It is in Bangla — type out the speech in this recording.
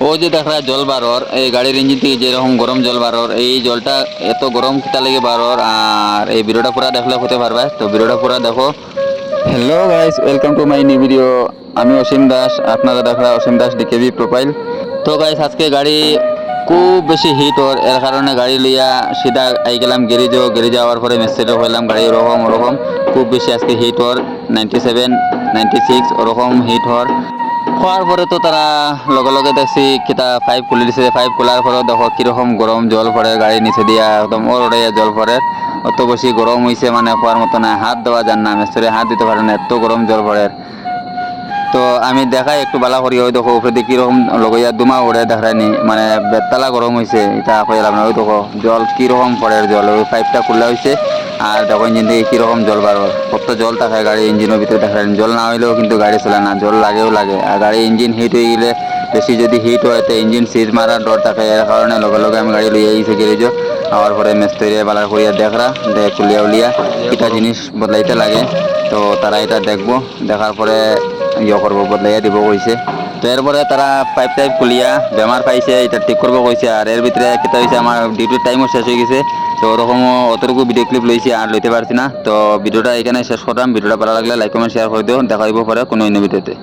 ও যে দেখা জল বারর এই গাড়ির ইঞ্জিন থেকে যেরকম গরম জল বারর এই জলটা এত গরম কিতা লেগে বারর। আর এই ভিডিওটা পুরা দেখলে হতে পারবে, তো ভিডিওটা পুরা দেখো। Hello guys, welcome to my new video. আমি অসীম দাস, আপনারা দেখা অসীম দাস ডিকেবি প্রোফাইল। তো গাইস আজকে গাড়ি খুব বেশি হিট ওর, এর কারণে গাড়ি লিয়া সিধা আই গেলাম গ্যারেজও। গ্যারেজে যাওয়ার পরে মেসেজও হইলাম গাড়ি ওরকম ওরকম খুব বেশি আজকে হিট ওর 97 96 ওরকম হিট হওয়ার। হওয়ার পরে তো তারা লগে লগে দেখছি কিতা পাইপ খুলে দিছে। পাইপ খোলার পরেও দেখো কীরকম গরম জল পড়ে গাড়ির নিচে দিয়া, একদম ওড়াইয়া জল পড়ে। অত বেশি গরম হয়েছে মানে হওয়ার মতো না, হাত দেওয়া যান না, মিস্ত্রি হাত দিতে পারে না, এত গরম জল পড়ে। তো আমি দেখাই একটু বালা করি, ওই দেখো উপরে দিয়ে কীরকম লগইয়া দুমা উড়ে দেখায়নি, মানে বেতলা গরম হয়েছে। এটা কইলাম না, ওই দেখো জল কীরকম পড়ে জল, ওই পাইপটা খোলা হয়েছে। আর দেখো ইঞ্জিন থেকে কীরকম জল বার হয়, কত জল থাকে গাড়ি ইঞ্জিনের ভিতরে দেখায়। জল না হইলেও কিন্তু গাড়ি চলে না, জল লাগেও লাগে। আর গাড়ি ইঞ্জিন হিট হয়ে গেলে, বেশি যদি হিট হয় তো ইঞ্জিন সিজ মারার ডর থাকে। এর কারণে লগে লগে আমি গাড়ি লইয়া গেছি গ্যারেজও। আওয়ার পরে মিস্ত্রি বালার করিয়া দেখরা দেখ কুলিয়া উলিয়া কিটা জিনিস বদলাইতে লাগে। তো তারা এটা দেখবো, দেখার পরে ইয়ে করবো, বদলাইয়া দিব কইছে। তো এরপরে তারা পাইপ টাইপ খুলিয়া বেমার পাইছে, এটা ঠিক করবো কইছে। আর এর ভিতরে কেটা হয়েছে, আমার ডিউটির টাইমও শেষ হয়ে গেছে। তো ওরকমও অতটুকু ভিডিও ক্লিপ লইছি, আর লইতে পারছি না। তো ভিডিওটা এখানে শেষ করলাম। ভিডিওটা ভালো লাগলে লাইক কমেন্ট শেয়ার করে দিও। দেখা হইব পরে কোনো অন্য ভিডিওতে।